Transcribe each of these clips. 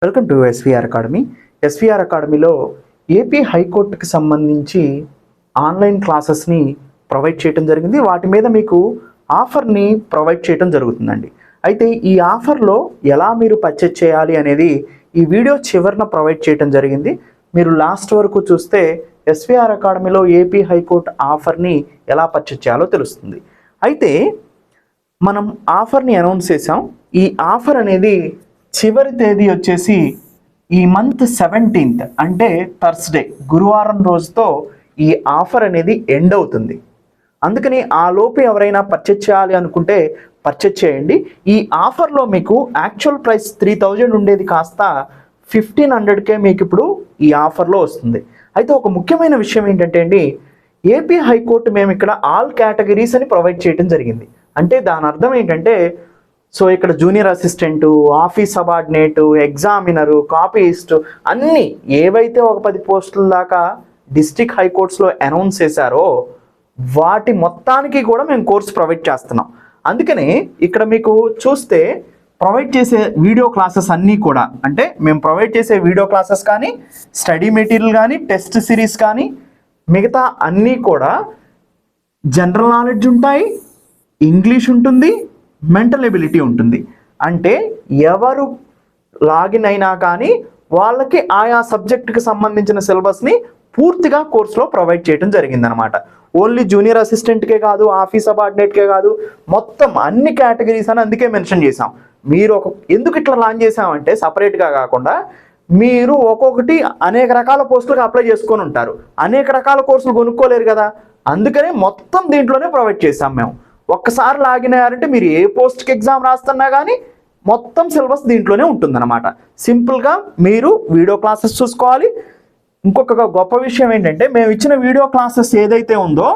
Welcome to SVR academy. SVR అకాడమీలో AP హైకోర్టుకి సంబంధించి ఆన్లైన్ క్లాసెస్ని ప్రొవైడ్ చేయడం జరిగింది. వాటి మీద మీకు ఆఫర్ని ప్రొవైడ్ చేయడం జరుగుతుందండి. అయితే ఈ ఆఫర్లో ఎలా మీరు పర్చేజ్ చేయాలి అనేది ఈ వీడియో చివరన ప్రొవైడ్ చేయడం జరిగింది. మీరు లాస్ట్ వరకు చూస్తే ఎస్విఆర్ అకాడమీలో ఏపీ హైకోర్టు ఆఫర్ని ఎలా పర్చేజ్ చేయాలో తెలుస్తుంది. అయితే మనం ఆఫర్ని అనౌన్స్ చేసాం. ఈ ఆఫర్ అనేది చివరి తేదీ వచ్చేసి ఈ మంత్ 17th అంటే థర్స్డే గురువారం రోజుతో ఈ ఆఫర్ అనేది ఎండ్ అవుతుంది. అందుకని ఆ లోపు ఎవరైనా పర్చేజ్ చేయాలి అనుకుంటే పర్చేజ్ చేయండి. ఈ ఆఫర్లో మీకు యాక్చువల్ ప్రైస్ 3000 ఉండేది కాస్త 1500కే మీకు ఇప్పుడు ఈ ఆఫర్లో వస్తుంది. అయితే ఒక ముఖ్యమైన విషయం ఏంటంటే అండి, ఏపీ హైకోర్టు మేము ఇక్కడ ఆల్ కేటగిరీస్ అని ప్రొవైడ్ చేయడం జరిగింది. అంటే దాని అర్థం ఏంటంటే, సో ఇక్కడ junior assistant, office subordinate, examiner, copyist అన్నీ ఏవైతే ఒక 10 పోస్టుల దాకా డిస్ట్రిక్ట్ హైకోర్ట్స్లో అనౌన్స్ చేశారో వాటి మొత్తానికి కూడా మేము కోర్స్ ప్రొవైడ్ చేస్తున్నాం. అందుకని ఇక్కడ మీకు చూస్తే ప్రొవైడ్ చేసే వీడియో క్లాసెస్ అన్నీ కూడా, అంటే మేము ప్రొవైడ్ చేసే వీడియో క్లాసెస్ కానీ, స్టడీ మెటీరియల్ కానీ, టెస్ట్ సిరీస్ కానీ, మిగతా అన్నీ కూడా జనరల్ నాలెడ్జ్ ఉంటాయి, ఇంగ్లీష్ ఉంటుంది, మెంటల్ ఎబిలిటీ ఉంటుంది. అంటే ఎవరు లాగిన్ అయినా కానీ వాళ్ళకి ఆయా సబ్జెక్టుకి సంబంధించిన సిలబస్ని పూర్తిగా కోర్సులో ప్రొవైడ్ చేయడం జరిగిందనమాట. ఓన్లీ జూనియర్ అసిస్టెంట్కే కాదు, ఆఫీస్ సబార్డినేట్కే కాదు, మొత్తం అన్ని కేటగిరీస్ అని అందుకే మెన్షన్ చేసాం. మీరు ఎందుకు ఇట్లా లాంచ్ చేసామంటే సపరేట్గా కాకుండా మీరు ఒక్కొక్కటి అనేక రకాల పోస్టులకు అప్లై చేసుకొని ఉంటారు, అనేక రకాల కోర్సులు కొనుక్కోలేరు కదా, అందుకనే మొత్తం దీంట్లోనే ప్రొవైడ్ చేసాం మేము. ఒక్కసారి లాగిన్ అయ్యారంటే మీరు ఏ పోస్ట్కి ఎగ్జామ్ రాస్తున్నా కానీ మొత్తం సిలబస్ దీంట్లోనే ఉంటుందన్నమాట. సింపుల్గా మీరు వీడియో క్లాసెస్ చూసుకోవాలి. ఇంకొక గొప్ప విషయం ఏంటంటే, మేము ఇచ్చిన వీడియో క్లాసెస్ ఏదైతే ఉందో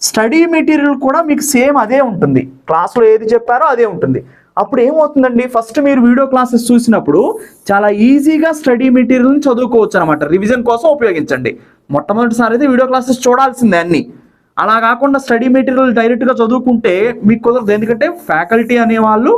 స్టడీ మెటీరియల్ కూడా మీకు సేమ్ అదే ఉంటుంది. క్లాస్లో ఏది చెప్పారో అదే ఉంటుంది. అప్పుడు ఏమవుతుందండి, ఫస్ట్ మీరు వీడియో క్లాసెస్ చూసినప్పుడు చాలా ఈజీగా స్టడీ మెటీరియల్ని చదువుకోవచ్చు అనమాట. రివిజన్ కోసం ఉపయోగించండి. మొట్టమొదటిసారి అయితే వీడియో క్లాసెస్ చూడాల్సిందే అన్నీ. అలా కాకుండా స్టడీ మెటీరియల్ డైరెక్ట్గా చదువుకుంటే మీకు కుదరదు. ఎందుకంటే ఫ్యాకల్టీ అనేవాళ్ళు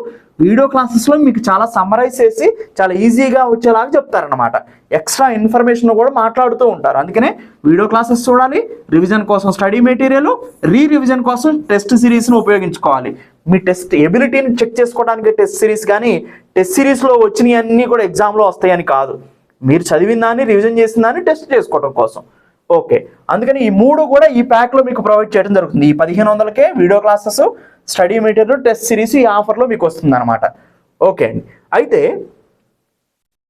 వీడియో క్లాసెస్లో మీకు చాలా సమ్మరైజ్ చేసి చాలా ఈజీగా వచ్చేలాగా చెప్తారనమాట. ఎక్స్ట్రా ఇన్ఫర్మేషన్ కూడా మాట్లాడుతూ ఉంటారు. అందుకనే వీడియో క్లాసెస్ చూడాలి, రివిజన్ కోసం స్టడీ మెటీరియల్, రివిజన్ కోసం టెస్ట్ సిరీస్ను ఉపయోగించుకోవాలి. మీ టెస్ట్ ఎబిలిటీని చెక్ చేసుకోవడానికి టెస్ట్ సిరీస్, కానీ టెస్ట్ సిరీస్లో వచ్చినవి అన్నీ కూడా ఎగ్జామ్లో వస్తాయని కాదు, మీరు చదివిన దాన్ని రివిజన్ చేసిన దాన్ని టెస్ట్ చేసుకోవడం కోసం. ఓకే, అందుకని ఈ మూడు కూడా ఈ ప్యాక్లో మీకు ప్రొవైడ్ చేయడం జరుగుతుంది. ఈ 1500కే video classes, study material, test series ఈ ఆఫర్లో మీకు వస్తుంది అనమాట. ఓకే అండి. అయితే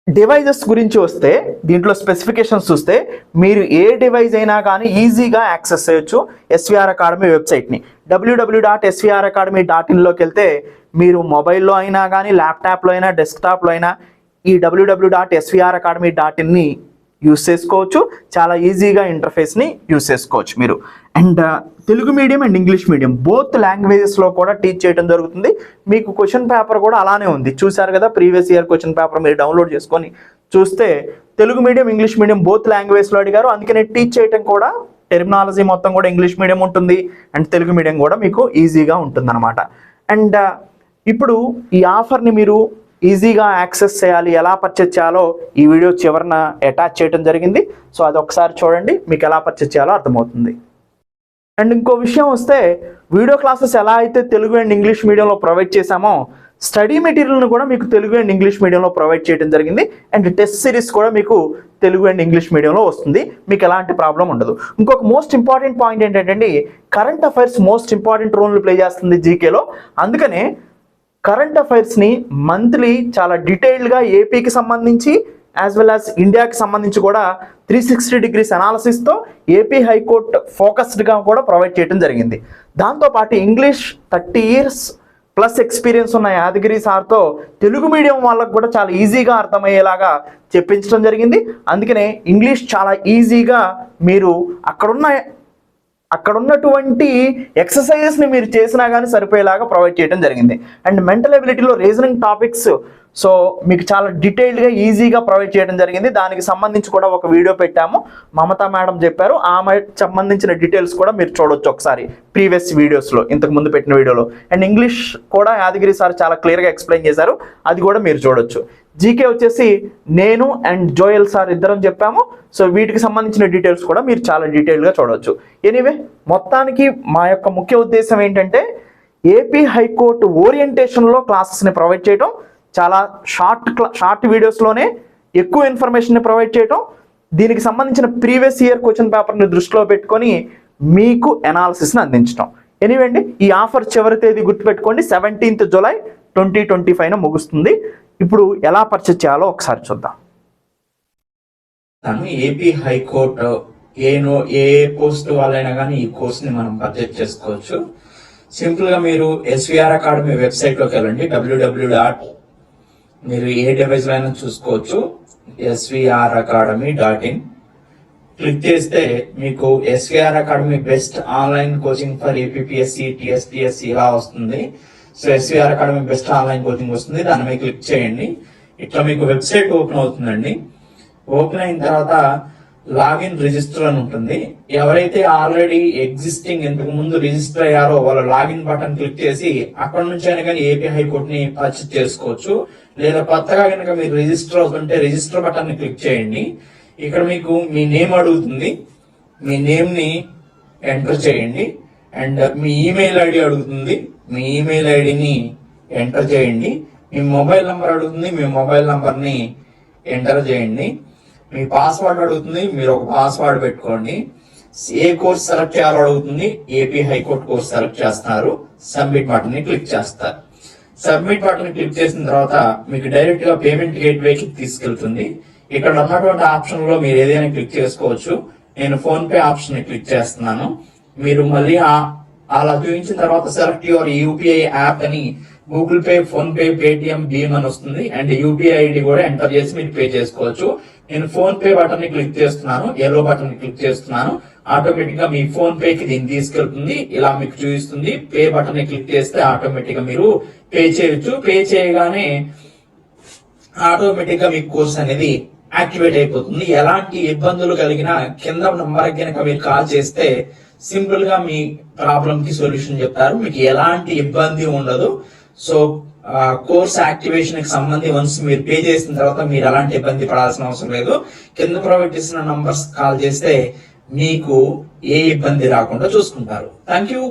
డివైజెస్ గురించి వస్తే దీంట్లో స్పెసిఫికేషన్స్ చూస్తే మీరు ఏ డివైజ్ అయినా కానీ ఈజీగా యాక్సెస్ చేయొచ్చు ఎస్విఆర్ అకాడమీ వెబ్సైట్ని. www.svracademy.in వెళ్తే మీరు మొబైల్లో అయినా కానీ, ల్యాప్టాప్లో అయినా, డెస్క్టాప్లో అయినా ఈ www.svracademy.in యూస్ చేసుకోవచ్చు. చాలా ఈజీగా ఇంటర్ఫేస్ని యూస్ చేసుకోవచ్చు మీరు. And Telugu medium and English medium both లాంగ్వేజెస్లో కూడా టీచ్ చేయడం జరుగుతుంది. మీకు క్వశ్చన్ పేపర్ కూడా అలానే ఉంది, చూసారు కదా. ప్రీవియస్ ఇయర్ క్వశ్చన్ పేపర్ మీరు డౌన్లోడ్ చేసుకొని చూస్తే Telugu medium, English medium both లాంగ్వేజ్లో అడిగారు. అందుకనే టీచ్ చేయడం కూడా టెర్మినాలజీ మొత్తం కూడా ఇంగ్లీష్ మీడియం ఉంటుంది అండ్ తెలుగు మీడియం కూడా మీకు ఈజీగా ఉంటుందన్నమాట. అండ్ ఇప్పుడు ఈ ఆఫర్ని మీరు ఈజీగా యాక్సెస్ చేయాలి, ఎలా పర్చేజ్ చేయాలో ఈ వీడియో చివరన అటాచ్ చేయడం జరిగింది. సో అది ఒకసారి చూడండి, మీకు ఎలా పర్చేజ్ చేయాలో అర్థమవుతుంది. అండ్ ఇంకో విషయం వస్తే, వీడియో క్లాసెస్ ఎలా అయితే తెలుగు అండ్ ఇంగ్లీష్ మీడియంలో ప్రొవైడ్ చేశామో స్టడీ మెటీరియల్ని కూడా మీకు తెలుగు అండ్ ఇంగ్లీష్ మీడియంలో ప్రొవైడ్ చేయడం జరిగింది. అండ్ టెస్ట్ సిరీస్ కూడా మీకు తెలుగు అండ్ ఇంగ్లీష్ మీడియంలో వస్తుంది, మీకు ఎలాంటి ప్రాబ్లం ఉండదు. ఇంకొక మోస్ట్ ఇంపార్టెంట్ పాయింట్ ఏంటంటే, కరెంట్ అఫైర్స్ మోస్ట్ ఇంపార్టెంట్ రోల్ని ప్లే చేస్తుంది జీకేలో. అందుకనే కరెంట్ అఫైర్స్ని మంత్లీ చాలా డీటెయిల్డ్గా ఏపీకి సంబంధించి యాజ్ వెల్ యాజ్ ఇండియాకి సంబంధించి కూడా 360 degrees అనాలిసిస్తో ఏపీ హైకోర్టు ఫోకస్డ్గా కూడా ప్రొవైడ్ చేయడం జరిగింది. దాంతోపాటు ఇంగ్లీష్ 30 years ప్లస్ ఎక్స్పీరియన్స్ ఉన్న యాదగిరి సార్తో తెలుగు మీడియం వాళ్ళకు కూడా చాలా ఈజీగా అర్థమయ్యేలాగా చెప్పించడం జరిగింది. అందుకనే ఇంగ్లీష్ చాలా ఈజీగా మీరు అక్కడున్నటువంటి ఎక్సర్సైజెస్ని మీరు చేసినా కానీ సరిపోయేలాగా ప్రొవైడ్ చేయడం జరిగింది. అండ్ మెంటల్ ఎబిలిటీలో రీజనింగ్ టాపిక్స్ సో మీకు చాలా డీటెయిల్డ్గా ఈజీగా ప్రొవైడ్ చేయడం జరిగింది. దానికి సంబంధించి కూడా ఒక వీడియో పెట్టాము, మమతా మేడం చెప్పారు. ఆమె సంబంధించిన డీటెయిల్స్ కూడా మీరు చూడొచ్చు ఒకసారి ప్రీవియస్ వీడియోస్లో, ఇంతకు ముందు పెట్టిన వీడియోలో. అండ్ ఇంగ్లీష్ కూడా యాదగిరి సార్ చాలా క్లియర్గా ఎక్స్ప్లెయిన్ చేశారు, అది కూడా మీరు చూడొచ్చు. జీకే వచ్చేసి నేను అండ్ జోయల్ సార్ ఇద్దరం చెప్పాము. సో వీటికి సంబంధించిన డీటెయిల్స్ కూడా మీరు చాలా డీటెయిల్గా చూడవచ్చు. ఎనీవే, మొత్తానికి మా యొక్క ముఖ్య ఉద్దేశం ఏంటంటే ఏపీ హైకోర్టు ఓరియంటేషన్లో క్లాసెస్ని ప్రొవైడ్ చేయడం, చాలా షార్ట్ వీడియోస్లోనే ఎక్కువ ఇన్ఫర్మేషన్ని ప్రొవైడ్ చేయడం, దీనికి సంబంధించిన ప్రీవియస్ ఇయర్ క్వశ్చన్ పేపర్ని దృష్టిలో పెట్టుకొని మీకు ఎనాలిసిస్ని అందించడం. ఎనీవే అండి, ఈ ఆఫర్ చివరి తేదీ గుర్తుపెట్టుకోండి, 17th July 2025 ముగుస్తుంది. ఇప్పుడు ఎలా పర్చేజ్ చేయాలో ఒకసారి చూద్దాం. ఏపీ హైకోర్టు ఏ పోస్ట్ వాళ్ళైనా కానీ ఈ కోర్స్ ని మనం పర్చేజ్ చేసుకోవచ్చు. సింపుల్ గా మీరు ఎస్విఆర్ అకాడమీ వెబ్సైట్ లోకి వెళ్ళండి. www. మీరు ఏ డివైస్ లో అయినా చూసుకోవచ్చు. svracademy.in క్లిక్ చేస్తే మీకు SVR academy best online coaching for APPSC, TSPSC ఇలా వస్తుంది. So SVR academy best online coaching వస్తుంది, దాని మీద క్లిక్ చేయండి. ఇట్లా మీకు వెబ్సైట్ ఓపెన్ అవుతుందండి. ఓపెన్ అయిన తర్వాత లాగిన్ రిజిస్టర్ అని ఉంటుంది. ఎవరైతే ఆల్రెడీ ఎగ్జిస్టింగ్ ఇంతకు ముందు రిజిస్టర్ అయ్యారో వాళ్ళ లాగిన్ బటన్ క్లిక్ చేసి అక్కడ నుంచి అయినా కానీ ఏపీ హైకోర్టుని పర్చేజ్ చేసుకోవచ్చు. లేదా కొత్తగా కనుక మీరు రిజిస్టర్ అవుతుంటే రిజిస్టర్ బటన్ ని క్లిక్ చేయండి. ఇక్కడ మీకు మీ నేమ్ అడుగుతుంది, మీ నేమ్ ని ఎంటర్ చేయండి. అండ్ మీ ఈమెయిల్ ఐడి అడుగుతుంది, మీ ఈమెయిల్ ఐడిని ఎంటర్ చేయండి. మీ మొబైల్ నంబర్ అడుగుతుంది, మీ మొబైల్ నంబర్ ని ఎంటర్ చేయండి. మీ పాస్వర్డ్ అడుగుతుంది, మీరు ఒక పాస్వర్డ్ పెట్టుకోండి. ఏ కోర్స్ సెలెక్ట్ చేయాలో అడుగుతుంది, ఏపీ హైకోర్టు కోర్స్ సెలెక్ట్ చేస్తున్నారు. సబ్మిట్ బటన్ ని క్లిక్ చేస్తారు. సబ్మిట్ బటన్ క్లిక్ చేసిన తర్వాత మీకు డైరెక్ట్ గా పేమెంట్ గేట్వేకి తీసుకెళ్తుంది. ఇక్కడ ఉన్నటువంటి ఆప్షన్ లో మీరు ఏదైనా క్లిక్ చేసుకోవచ్చు. నేను ఫోన్ పే ఆప్షన్ ని క్లిక్ చేస్తున్నాను. మీరు మళ్ళీ అలా చూపించిన తర్వాత సెలెక్ట్ యువర్ యూపీఐ యాప్ అని Google Pay, PhonePe, Paytm, భీమ్ అని వస్తుంది. అండ్ యూపీఐ ఐడి కూడా ఎంటర్ చేసి మీరు పే చేసుకోవచ్చు. నేను ఫోన్ పే బటన్ ని క్లిక్ చేస్తున్నాను, ఎల్లో బటన్ ని క్లిక్ చేస్తున్నాను. ఆటోమేటిక్ గా మీ ఫోన్ పే కి దీన్ని తీసుకెళ్తుంది, ఇలా మీకు చూపిస్తుంది. పే బటన్ ని క్లిక్ చేస్తే ఆటోమేటిక్ గా మీరు పే చేయొచ్చు. పే చేయగానే ఆటోమేటిక్ గా మీ కోర్స్ అనేది యాక్టివేట్ అయిపోతుంది. ఎలాంటి ఇబ్బందులు కలిగినా కింద నంబర్ కనుక మీరు కాల్ చేస్తే సింపుల్ గా మీ ప్రాబ్లం కి సొల్యూషన్ చెప్తారు. మీకు ఎలాంటి ఇబ్బంది ఉండదు. సో కోర్స్ యాక్టివేషన్ కి సంబంధించి వన్స్ మీరు పే చేసిన తర్వాత మీరు ఎలాంటి ఇబ్బంది పడాల్సిన అవసరం లేదు. కింద ప్రొవైడ్ చేసిన నంబర్స్ కాల్ చేస్తే మీకు ఏ ఇబ్బంది రాకుండా చూసుకుంటారు. Thank you.